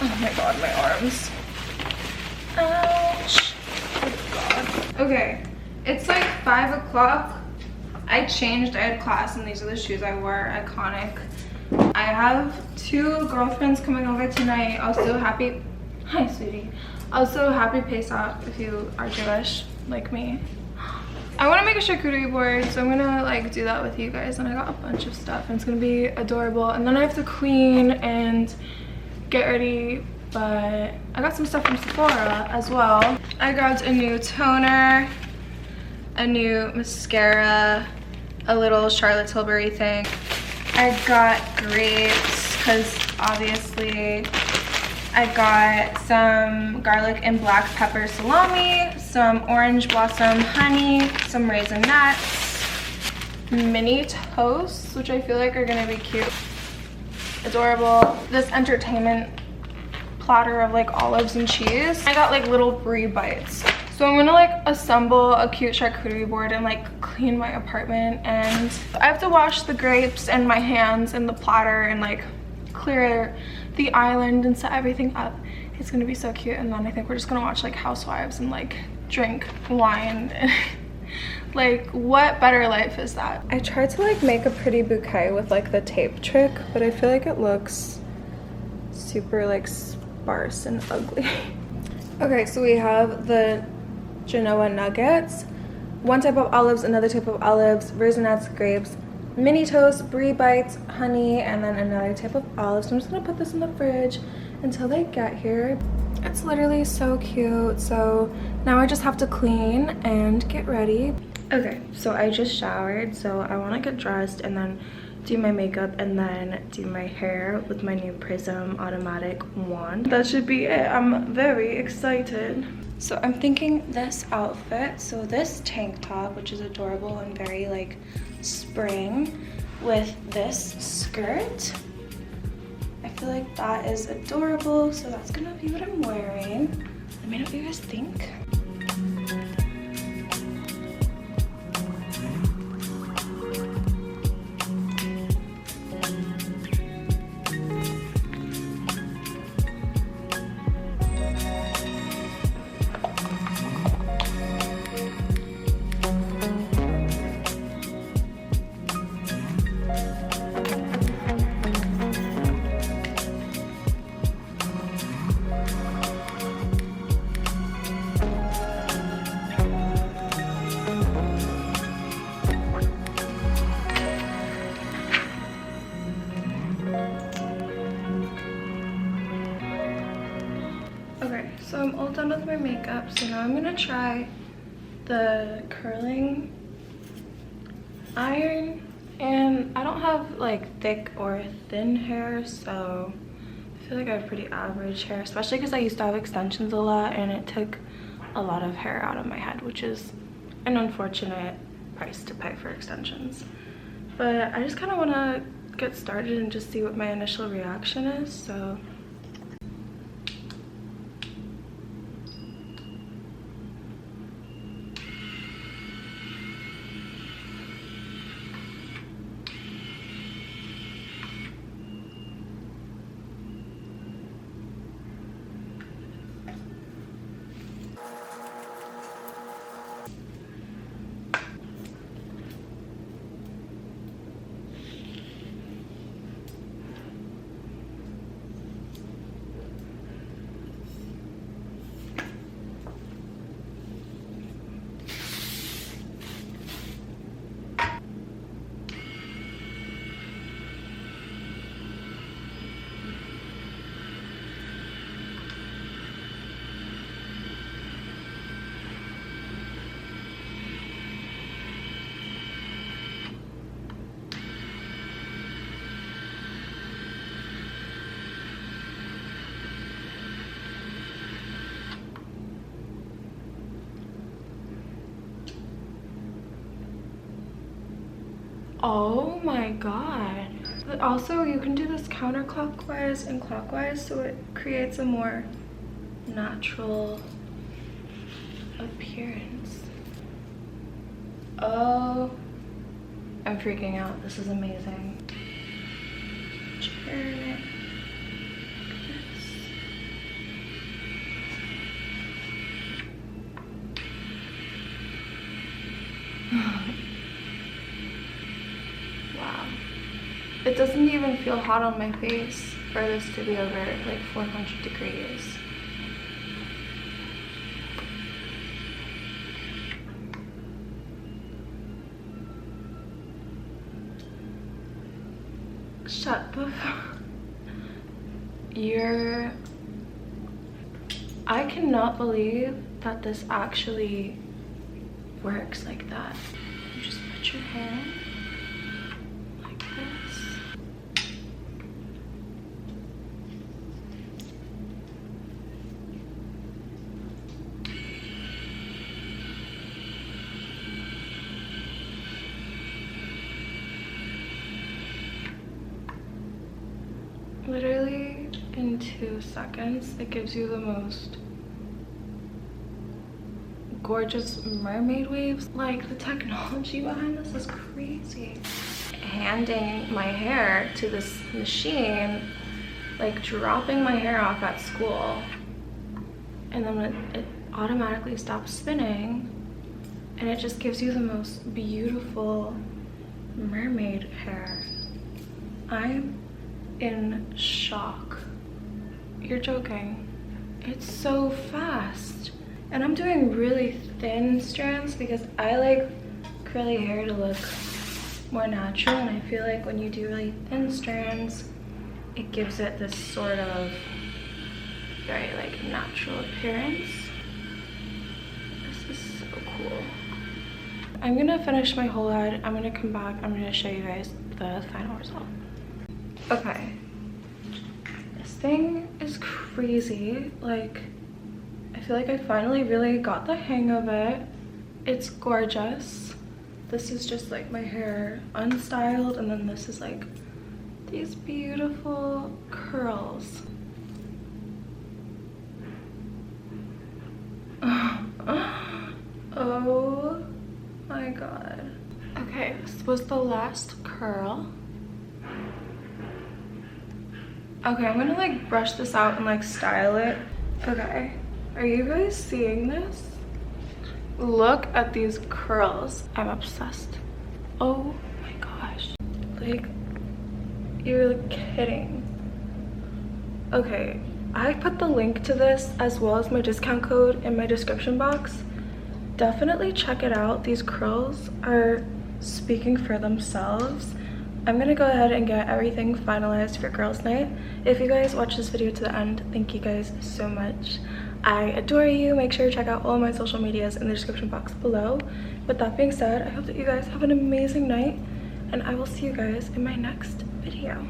Oh my god, my arms. Ouch. Oh god. Okay, it's like 5 o'clock. I changed, I had class, and these are the shoes I wore. Iconic. I have 2 girlfriends coming over tonight. Also happy, hi sweetie. Also happy Pesach if you are Jewish like me. I want to make a charcuterie board, so I'm gonna like do that with you guys, and I got a bunch of stuff and it's gonna be adorable. And then I have to clean and get ready, but I got some stuff from Sephora as well. I grabbed a new toner, a new mascara, a little Charlotte Tilbury thing. I got grapes because obviously I got some garlic and black pepper salami, some orange blossom honey, some raisin nuts, mini toasts, which I feel like are gonna be cute. Adorable. This entertainment platter of like olives and cheese. I got like little brie bites. So I'm gonna like assemble a cute charcuterie board and like clean my apartment, and I have to wash the grapes and my hands and the platter and like clear the island and set everything up. It's gonna be so cute. And then I think we're just gonna watch like Housewives and like drink wine. Like, what better life is that? I tried to like make a pretty bouquet with like the tape trick, but I feel like it looks super like sparse and ugly. Okay, so we have the Genoa nuggets, 1 type of olives, another type of olives, raisinets, grapes, mini toast, brie bites, honey, and then another type of olives. So I'm just gonna put this in the fridge until they get here. It's literally so cute. So now I just have to clean and get ready. Okay, so I just showered, so I want to get dressed and then do my makeup and then do my hair with my new Prism automatic wand. That should be it. I'm very excited. So I'm thinking this outfit, so this tank top, which is adorable and very like spring, with this skirt. I feel like that is adorable, so that's gonna be what I'm wearing. Let me know what you guys think. Okay, so I'm all done with my makeup, so now I'm gonna try the curling iron, and I don't have like thick or thin hair, so I feel like I have pretty average hair, especially because I used to have extensions a lot and it took a lot of hair out of my head, which is an unfortunate price to pay for extensions. But I just kind of want to get started and just see what my initial reaction is, so oh my god. But also you can do this counterclockwise and clockwise, so it creates a more natural appearance. Oh, I'm freaking out. This is amazing. Turn it like this. It doesn't even feel hot on my face for this to be over like 400 degrees. Shut the fuck. I cannot believe that this actually works like that. You just put your hair like this. Literally in 2 seconds, it gives you the most gorgeous mermaid waves. Like, the technology behind this is crazy. Handing my hair to this machine, like dropping my hair off at school, and then it automatically stops spinning, and it just gives you the most beautiful mermaid hair. I'm in shock. You're joking. It's so fast. And I'm doing really thin strands because I like curly hair to look more natural, and I feel like when you do really thin strands, it gives it this sort of very like natural appearance. This is so cool. I'm gonna finish my whole head. I'm gonna come back. I'm gonna show you guys the final result. Okay, this thing is crazy. Like, I feel like I finally really got the hang of it. It's gorgeous. This is just like my hair unstyled, and then this is like these beautiful curls. Oh my god. Okay, this was the last curl. Okay, I'm gonna like brush this out and like style it. Okay, are you guys seeing this? Look at these curls. I'm obsessed. Oh my gosh. Like, you're kidding. Okay, I put the link to this as well as my discount code in my description box. Definitely check it out. These curls are speaking for themselves. I'm gonna go ahead and get everything finalized for girls' night. If you guys watch this video to the end, thank you guys so much. I adore you. Make sure to check out all of my social medias in the description box below. With that being said, I hope that you guys have an amazing night, and I will see you guys in my next video.